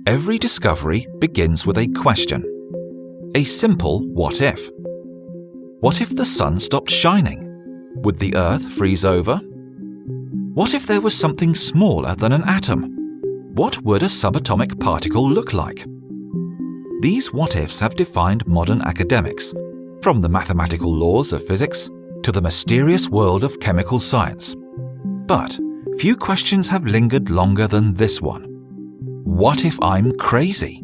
Every discovery begins with a question. A simple what if. What if the sun stopped shining? Would the Earth freeze over? What if there was something smaller than an atom? What would a subatomic particle look like? These what-ifs have defined modern academics, from the mathematical laws of physics to the mysterious world of chemical science. But few questions have lingered longer than this one. What if I'm crazy?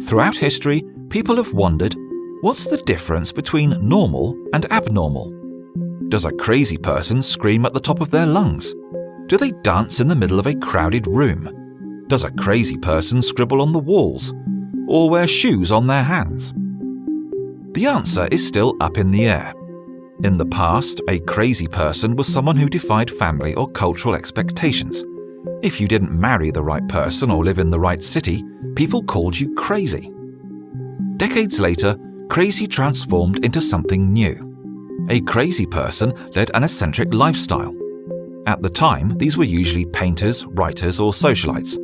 Throughout history, people have wondered, what's the difference between normal and abnormal? Does a crazy person scream at the top of their lungs? Do they dance in the middle of a crowded room? Does a crazy person scribble on the walls? Or wear shoes on their hands? The answer is still up in the air. In the past, a crazy person was someone who defied family or cultural expectations. If you didn't marry the right person or live in the right city, people called you crazy. Decades later, crazy transformed into something new. A crazy person led an eccentric lifestyle. At the time, these were usually painters, writers, or socialites.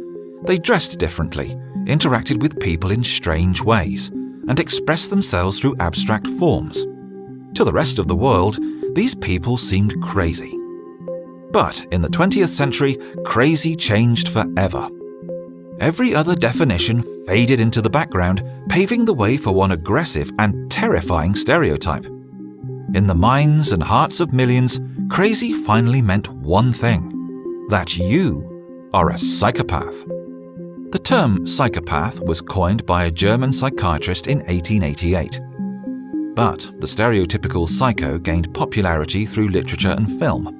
They dressed differently, interacted with people in strange ways, and expressed themselves through abstract forms. To the rest of the world, these people seemed crazy. But in the 20th century, crazy changed forever. Every other definition faded into the background, paving the way for one aggressive and terrifying stereotype. In the minds and hearts of millions, crazy finally meant one thing: that you are a psychopath. The term psychopath was coined by a German psychiatrist in 1888. But the stereotypical psycho gained popularity through literature and film.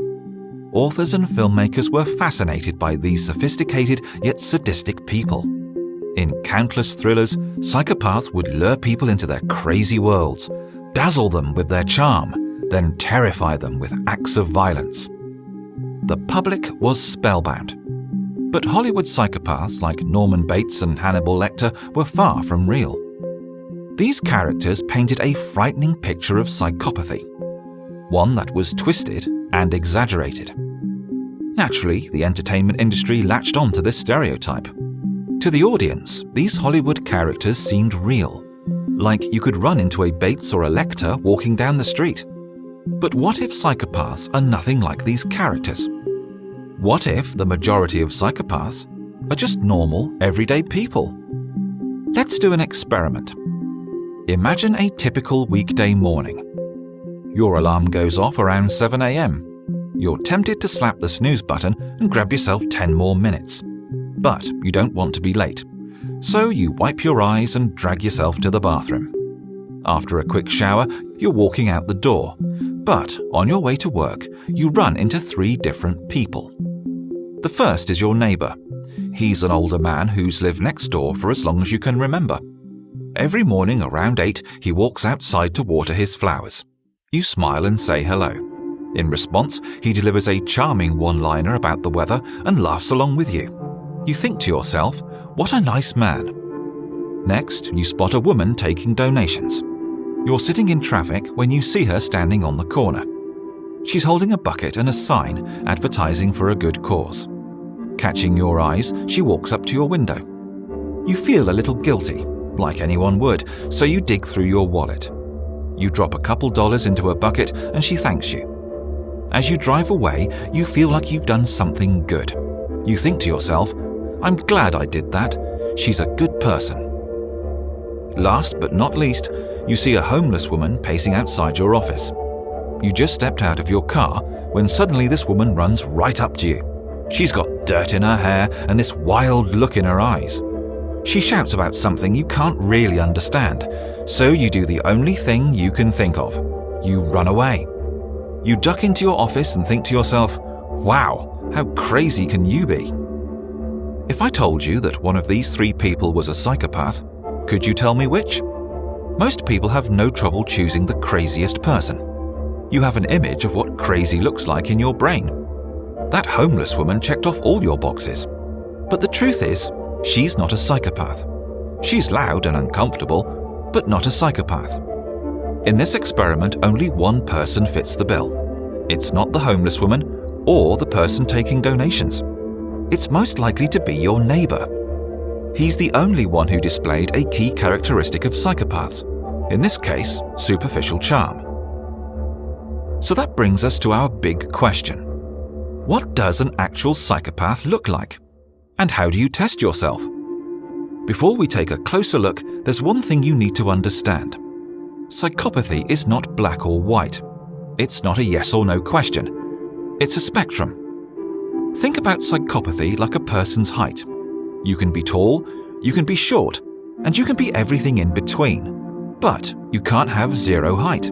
Authors and filmmakers were fascinated by these sophisticated yet sadistic people. In countless thrillers, psychopaths would lure people into their crazy worlds, dazzle them with their charm, then terrify them with acts of violence. The public was spellbound. But Hollywood psychopaths like Norman Bates and Hannibal Lecter were far from real. These characters painted a frightening picture of psychopathy, one that was twisted and exaggerated. Naturally, the entertainment industry latched on to this stereotype. To the audience, these Hollywood characters seemed real, like you could run into a Bates or a Lecter walking down the street. But what if psychopaths are nothing like these characters? What if the majority of psychopaths are just normal, everyday people? Let's do an experiment. Imagine a typical weekday morning. Your alarm goes off around 7 a.m. You're tempted to slap the snooze button and grab yourself 10 more minutes. But you don't want to be late. So you wipe your eyes and drag yourself to the bathroom. After a quick shower, you're walking out the door. But on your way to work, you run into 3 different people. The first is your neighbor. He's an older man who's lived next door for as long as you can remember. Every morning around 8, he walks outside to water his flowers. You smile and say hello. In response, he delivers a charming one-liner about the weather and laughs along with you. You think to yourself, what a nice man. Next, you spot a woman taking donations. You're sitting in traffic when you see her standing on the corner. She's holding a bucket and a sign advertising for a good cause. Catching your eyes, she walks up to your window. You feel a little guilty, like anyone would, so you dig through your wallet. You drop a couple dollars into her bucket and she thanks you. As you drive away, you feel like you've done something good. You think to yourself, I'm glad I did that. She's a good person. Last but not least, you see a homeless woman pacing outside your office. You just stepped out of your car when suddenly this woman runs right up to you. She's got dirt in her hair and this wild look in her eyes. She shouts about something you can't really understand, so you do the only thing you can think of. You run away. You duck into your office and think to yourself, wow, how crazy can you be? If I told you that one of these 3 people was a psychopath, could you tell me which? Most people have no trouble choosing the craziest person. You have an image of what crazy looks like in your brain. That homeless woman checked off all your boxes. But the truth is, she's not a psychopath. She's loud and uncomfortable, but not a psychopath. In this experiment, only one person fits the bill. It's not the homeless woman or the person taking donations. It's most likely to be your neighbor. He's the only one who displayed a key characteristic of psychopaths, in this case, superficial charm. So that brings us to our big question. What does an actual psychopath look like? And how do you test yourself? Before we take a closer look, there's one thing you need to understand. Psychopathy is not black or white. It's not a yes or no question. It's a spectrum. Think about psychopathy like a person's height. You can be tall, you can be short, and you can be everything in between. But you can't have zero height.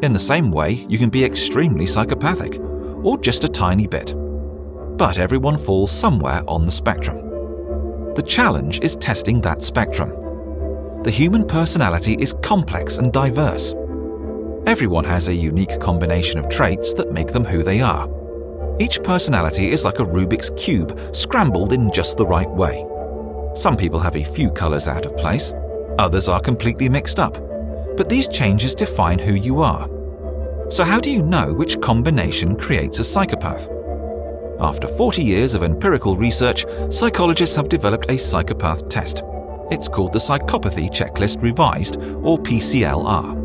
In the same way, you can be extremely psychopathic, or just a tiny bit. But everyone falls somewhere on the spectrum. The challenge is testing that spectrum. The human personality is complex and diverse. Everyone has a unique combination of traits that make them who they are. Each personality is like a Rubik's Cube scrambled in just the right way. Some people have a few colors out of place, others are completely mixed up, but these changes define who you are. So how do you know which combination creates a psychopath? After 40 years of empirical research, psychologists have developed a psychopath test. It's called the Psychopathy Checklist Revised, or PCLR.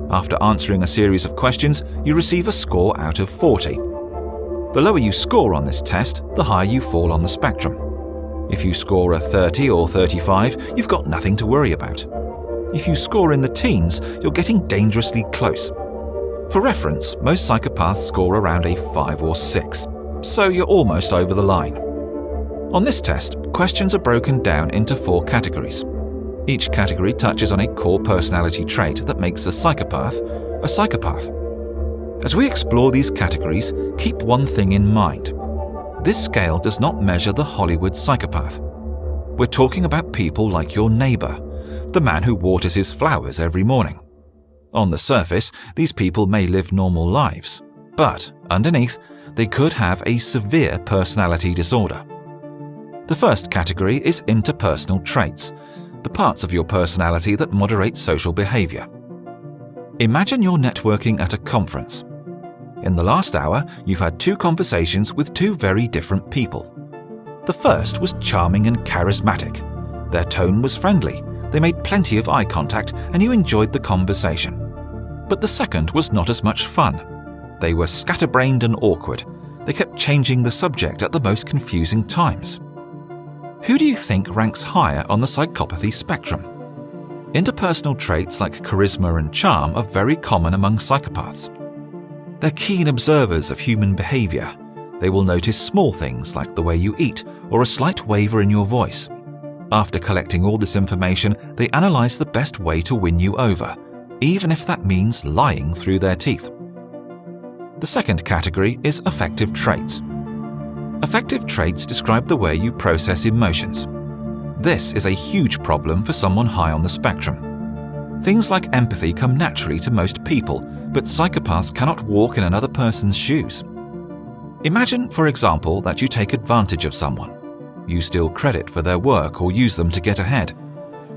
After answering a series of questions, you receive a score out of 40. The lower you score on this test, the higher you fall on the spectrum. If you score a 30 or 35, you've got nothing to worry about. If you score in the teens, you're getting dangerously close. For reference, most psychopaths score around a 5 or 6, so you're almost over the line. On this test, questions are broken down into 4 categories. Each category touches on a core personality trait that makes a psychopath a psychopath. As we explore these categories, keep one thing in mind. This scale does not measure the Hollywood psychopath. We're talking about people like your neighbor, the man who waters his flowers every morning. On the surface, these people may live normal lives, but underneath, they could have a severe personality disorder. The first category is interpersonal traits, the parts of your personality that moderate social behavior. Imagine you're networking at a conference. In the last hour, you've had 2 conversations with 2 very different people. The first was charming and charismatic. Their tone was friendly, they made plenty of eye contact, and you enjoyed the conversation. But the second was not as much fun. They were scatterbrained and awkward. They kept changing the subject at the most confusing times. Who do you think ranks higher on the psychopathy spectrum? Interpersonal traits like charisma and charm are very common among psychopaths. They're keen observers of human behavior. They will notice small things like the way you eat or a slight waver in your voice. After collecting all this information, they analyze the best way to win you over, even if that means lying through their teeth. The second category is affective traits. Affective traits describe the way you process emotions. This is a huge problem for someone high on the spectrum. Things like empathy come naturally to most people, but psychopaths cannot walk in another person's shoes. Imagine, for example, that you take advantage of someone. You steal credit for their work or use them to get ahead.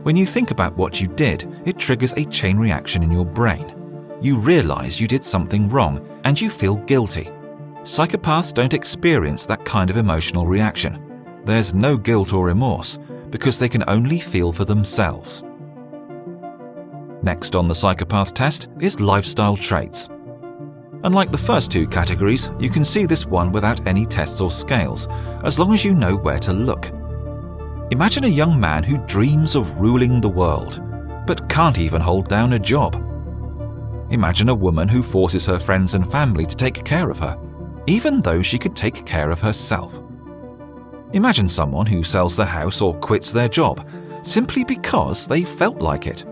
When you think about what you did, it triggers a chain reaction in your brain. You realize you did something wrong and you feel guilty. Psychopaths don't experience that kind of emotional reaction. There's no guilt or remorse because they can only feel for themselves. Next on the psychopath test is lifestyle traits. Unlike the first 2 categories, you can see this one without any tests or scales, as long as you know where to look. Imagine a young man who dreams of ruling the world, but can't even hold down a job. Imagine a woman who forces her friends and family to take care of her, even though she could take care of herself. Imagine someone who sells their house or quits their job, simply because they felt like it.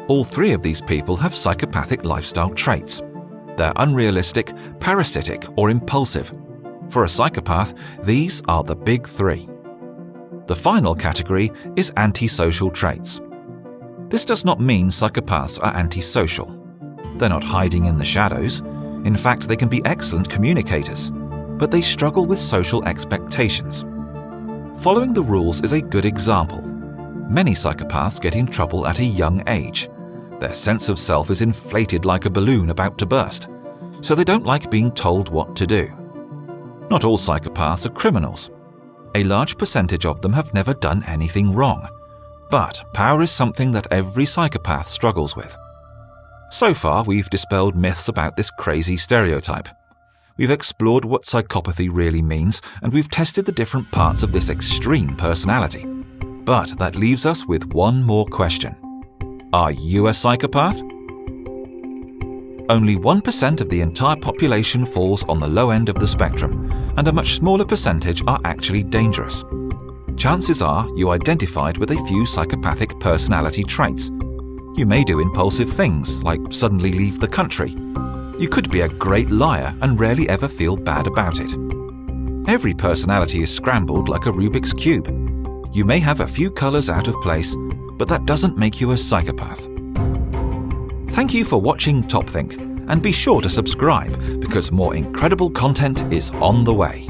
All 3 of these people have psychopathic lifestyle traits. They're unrealistic, parasitic, or impulsive. For a psychopath, these are the big 3. The final category is antisocial traits. This does not mean psychopaths are antisocial. They're not hiding in the shadows. In fact, they can be excellent communicators, but they struggle with social expectations. Following the rules is a good example. Many psychopaths get in trouble at a young age. Their sense of self is inflated like a balloon about to burst, so they don't like being told what to do. Not all psychopaths are criminals. A large percentage of them have never done anything wrong. But power is something that every psychopath struggles with. So far, we've dispelled myths about this crazy stereotype. We've explored what psychopathy really means, and we've tested the different parts of this extreme personality. But that leaves us with one more question. Are you a psychopath? Only 1% of the entire population falls on the low end of the spectrum, and a much smaller percentage are actually dangerous. Chances are you identified with a few psychopathic personality traits. You may do impulsive things, like suddenly leave the country. You could be a great liar and rarely ever feel bad about it. Every personality is scrambled like a Rubik's Cube. You may have a few colors out of place, but that doesn't make you a psychopath. Thank you for watching TopThink, and be sure to subscribe because more incredible content is on the way.